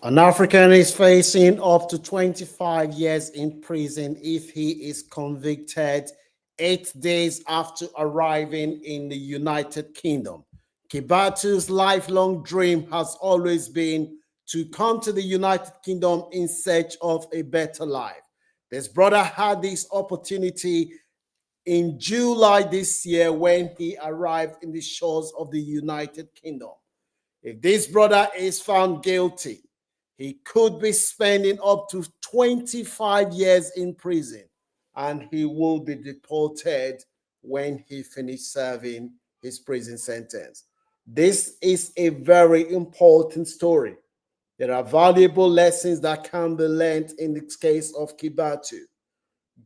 An African is facing up to 25 years in prison if he is convicted 8 days after arriving in the United Kingdom. Kibatu's lifelong dream has always been to come to the United Kingdom in search of a better life. This brother had this opportunity in July this year when he arrived in the shores of the United Kingdom. If this brother is found guilty, he could be spending up to 25 years in prison, and he will be deported when he finishes serving his prison sentence. This is a very important story. There are valuable lessons that can be learned in the case of Kibatu.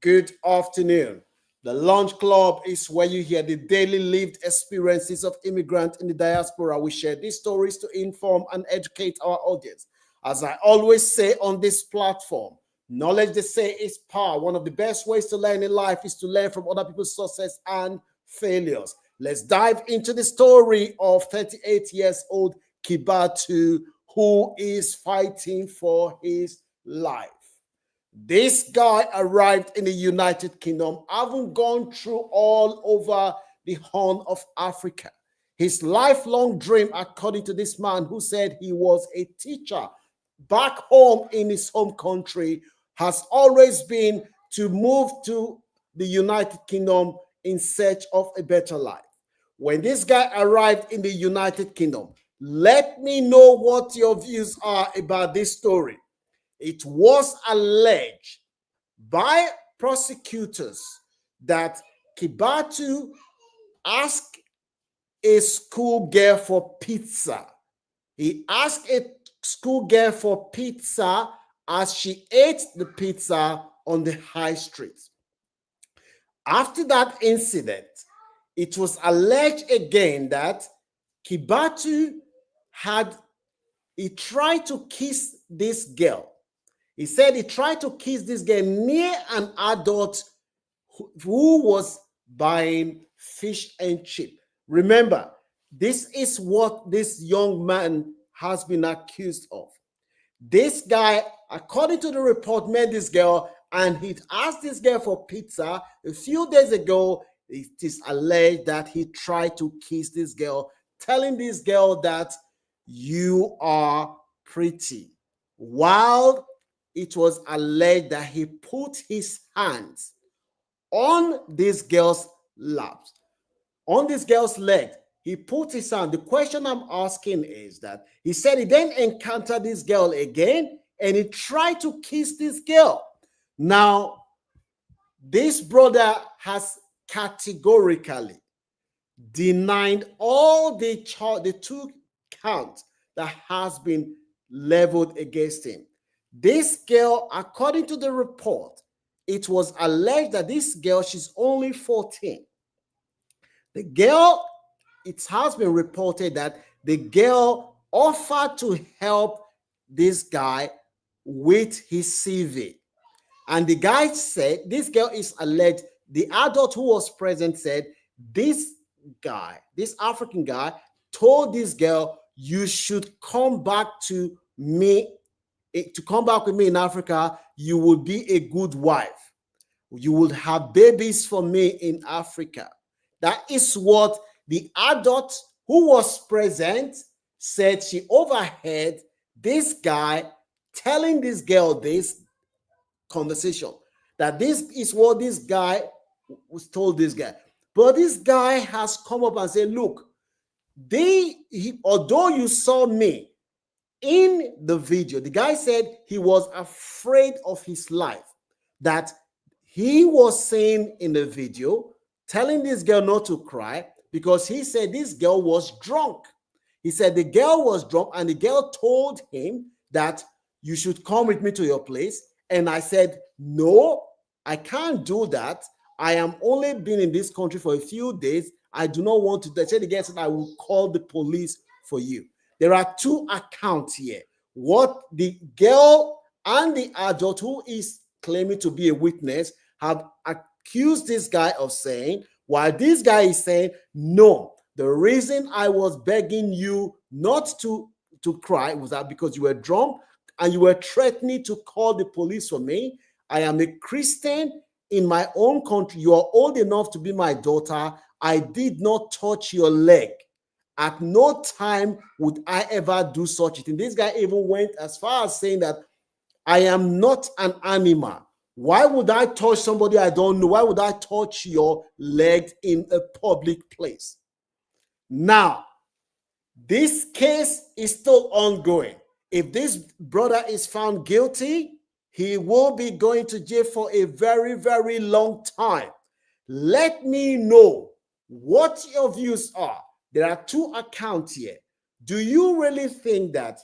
Good afternoon. The Lunch Club is where you hear the daily lived experiences of immigrants in the diaspora. We share these stories to inform and educate our audience. As I always say on this platform, knowledge, they say, is power. One of the best ways to learn in life is to learn from other people's success and failures. Let's dive into the story of 38 years old Kibatu, who is fighting for his life. This guy arrived in the United Kingdom, having gone through all over the Horn of Africa. His lifelong dream, according to this man who said he was a teacher back home in his home country, has always been to move to the United Kingdom in search of a better life. When this guy arrived in the United Kingdom, let me know what your views are about this story. It was alleged by prosecutors that Kibatu asked a schoolgirl for pizza. He asked a schoolgirl for pizza as she ate the pizza on the high street. After that incident, it was alleged again that Kibatu he tried to kiss this girl. He said he tried to kiss this girl near an adult who was buying fish and chip. Remember, this is what this young man has been accused of. This guy, according to the report, met this girl and he asked this girl for pizza. A few days ago, it is alleged that he tried to kiss this girl, telling this girl that you are pretty. While it was alleged that he put his hands on this girl's laps, on this girl's leg. He put his hand. The question I'm asking is that he said he then encountered this girl again and he tried to kiss this girl. Now, this brother has categorically denied all the two counts that has been leveled against him. This girl, according to the report, it was alleged that this girl, she's only 14. The girl, it has been reported that the girl offered to help this guy with his CV. And the guy said, this girl is alleged, the adult who was present said, this guy, this African guy, told this girl, you should come back to me, to come back with me in Africa. You will be a good wife. You will have babies for me in Africa. That is what the adult who was present said. She overheard this guy telling this girl this conversation, that this is what this guy was told this guy. But this guy has come up and said, look, although you saw me in the video, the guy said he was afraid of his life, that he was saying in the video, telling this girl not to cry because he said this girl was drunk. He said the girl was drunk and the girl told him that you should come with me to your place. And I said, no, I can't do that. I am only been in this country for a few days. I do not want to. They said the girl said, I will call the police for you. There are two accounts here. What the girl and the adult who is claiming to be a witness have accused this guy of saying, while this guy is saying, no, the reason I was begging you not to cry was that because you were drunk and you were threatening to call the police for me. I am a Christian in my own country. You are old enough to be my daughter. I did not touch your leg. At no time would I ever do such a thing. This guy even went as far as saying that I am not an animal. Why would I touch somebody I don't know? Why would I touch your leg in a public place? Now, this case is still ongoing. If this brother is found guilty, he will be going to jail for a very, very long time. Let me know what your views are. There are two accounts here. Do you really think that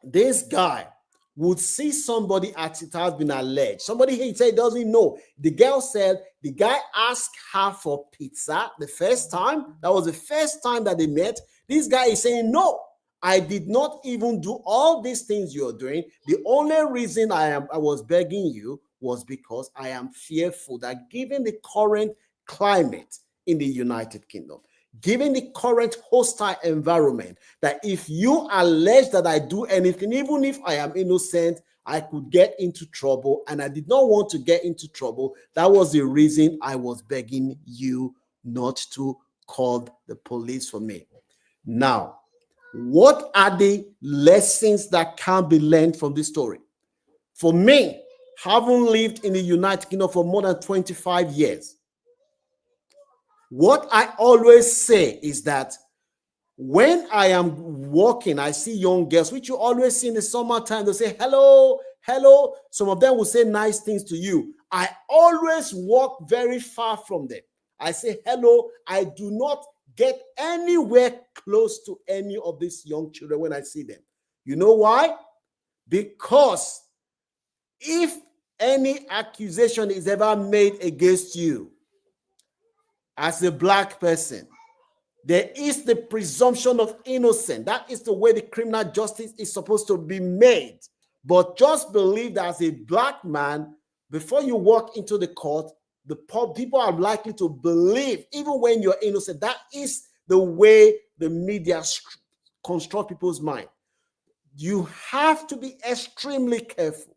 this guy would see somebody as it has been alleged? Somebody he said doesn't know. The girl said the guy asked her for pizza the first time. That was the first time that they met. This guy is saying, no, I did not even do all these things you're doing. The only reason I was begging you was because I am fearful that given the current climate in the United Kingdom, given the current hostile environment, that if you allege that I do anything, even if I am innocent, I could get into trouble, and I did not want to get into trouble. That was the reason I was begging you not to call the police for me. Now, what are the lessons that can be learned from this story? For me, having lived in the United Kingdom for more than 25 years, what I always say is that when I am walking, I see young girls, which you always see in the summertime. They say, hello, hello. Some of them will say nice things to you. I always walk very far from them. I say, hello. I do not get anywhere close to any of these young children when I see them. You know why? Because if any accusation is ever made against you as a black person, there is the presumption of innocence. That is the way the criminal justice is supposed to be made. But just believe that as a black man, before you walk into the court, the people are likely to believe, even when you're innocent. That is the way the media construct people's mind. You have to be extremely careful.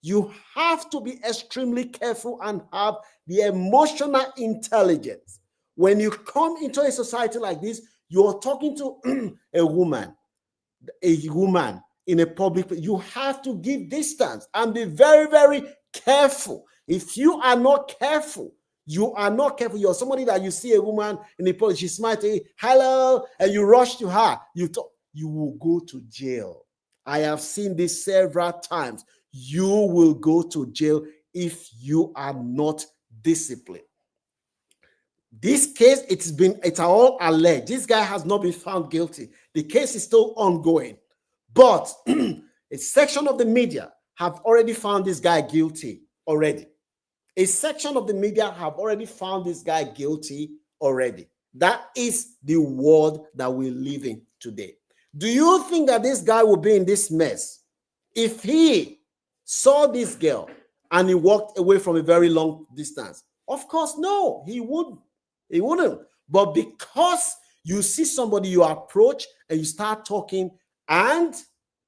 You have to be extremely careful and have the emotional intelligence. When you come into a society like this, you're talking to a woman in a public place. You have to give distance and be very, very careful. If you are not careful, you're somebody that you see a woman in the public, she smiles to you, hello, and you rush to her, you will go to jail. I have seen this several times. You will go to jail if you are not disciplined. This case, it's all alleged. This guy has not been found guilty. The case is still ongoing. But a section of the media have already found this guy guilty already. A section of the media have already found this guy guilty already. That is the world that we live in today. Do you think that this guy will be in this mess if he saw this girl and he walked away from a very long distance? Of course, no, he wouldn't. He wouldn't. But because you see somebody, you approach and you start talking and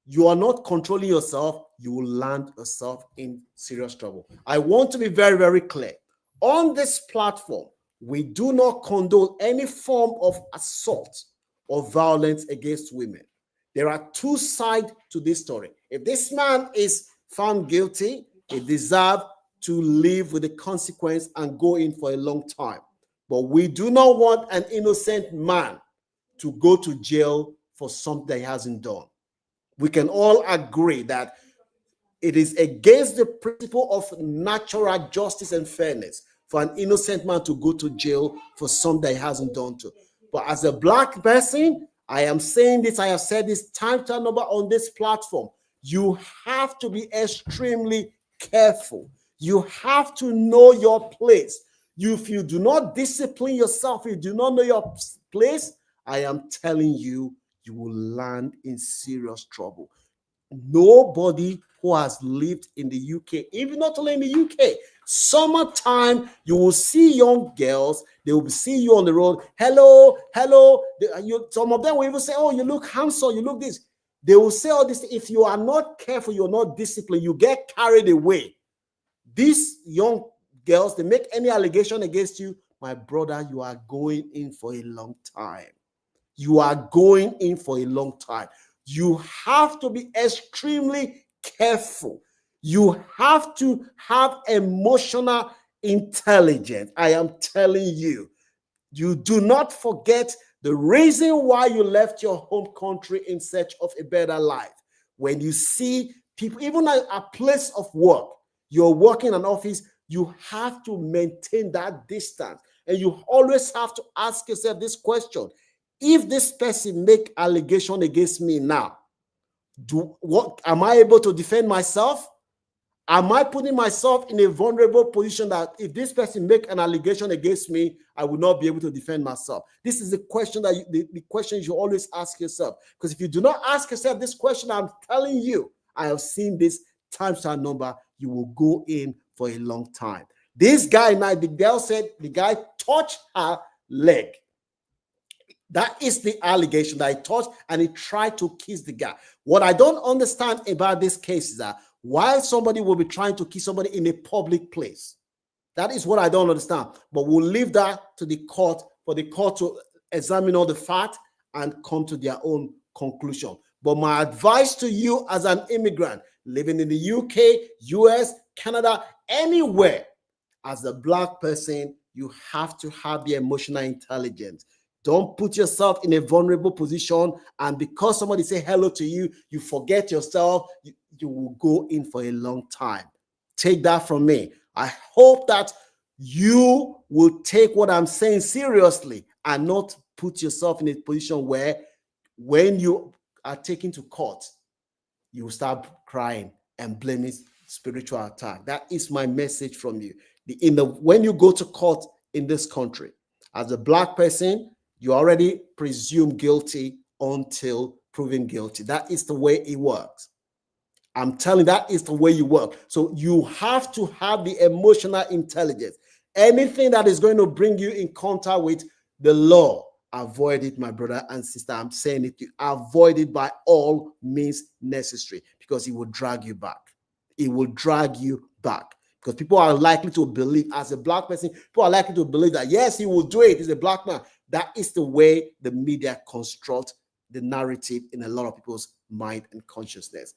you are not controlling yourself, you will land yourself in serious trouble. I want to be very, very clear. On this platform, we do not condone any form of assault or violence against women. There are two sides to this story. If this man is found guilty, he deserves to live with the consequence and go in for a long time. But we do not want an innocent man to go to jail for something he hasn't done. We can all agree that it is against the principle of natural justice and fairness for an innocent man to go to jail for something he hasn't done to. But as a black person, I am saying this, I have said this time to number on this platform. You have to be extremely careful. You have to know your place. If you do not discipline yourself, if you do not know your place, I am telling you, you will land in serious trouble. Nobody who has lived in the UK, even not only in the UK, summertime, you will see young girls, they will see you on the road, hello, hello. Some of them will even say, oh, you look handsome, you look this. They will say all this. If you are not careful, you're not disciplined, you get carried away. These young girls, they make any allegation against you, my brother, you are going in for a long time. You are going in for a long time. You have to be extremely careful. You have to have emotional intelligence. I am telling you, you do not forget the reason why you left your home country in search of a better life. When you see people, even at a place of work, you're working in an office, you have to maintain that distance. And you always have to ask yourself this question: if this person make allegation against me now, what am I able to defend myself? Am I putting myself in a vulnerable position that if this person make an allegation against me, I will not be able to defend myself? This is the question that the question you always ask yourself. Because if you do not ask yourself this question, I'm telling you, I have seen this times to a number, you will go in for a long time. This guy now, the girl said the guy touched her leg. That is the allegation, that he touched and he tried to kiss the guy. What I don't understand about this case is that why somebody will be trying to kiss somebody in a public place. That is what I don't understand. But we'll leave that to the court, for the court to examine all the facts and come to their own conclusion. But my advice to you as an immigrant living in the UK, US, Canada, anywhere, as a Black person, you have to have the emotional intelligence. Don't put yourself in a vulnerable position, and because somebody say hello to you, you forget yourself, you will go in for a long time. Take that from me. I hope that you will take what I'm saying seriously and not put yourself in a position where when you are taken to court, you will start crying and blaming spiritual attack. That is my message from you. When you go to court in this country, as a Black person, you already presume guilty until proven guilty. That is the way it works. I'm telling you, that is the way you work. So you have to have the emotional intelligence. Anything that is going to bring you in contact with the law, avoid it, my brother and sister. I'm saying it, you avoid it by all means necessary, because it will drag you back. It will drag you back. Because people are likely to believe, as a Black person, people are likely to believe that, yes, he will do it. He's a Black man. That is the way the media construct the narrative in a lot of people's mind and consciousness.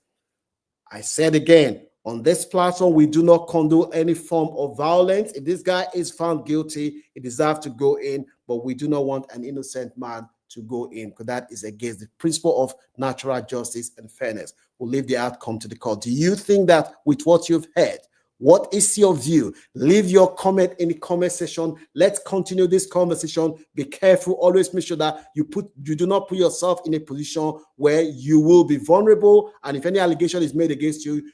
I said again, on this platform, we do not condone any form of violence. If this guy is found guilty, he deserves to go in, but we do not want an innocent man to go in, because that is against the principle of natural justice and fairness. We'll leave the outcome to the court. Do you think that with what you've heard, what is your view? Leave your comment in the comment section. Let's continue this conversation. Be careful. Always make sure that you do not put yourself in a position where you will be vulnerable. And if any allegation is made against you, you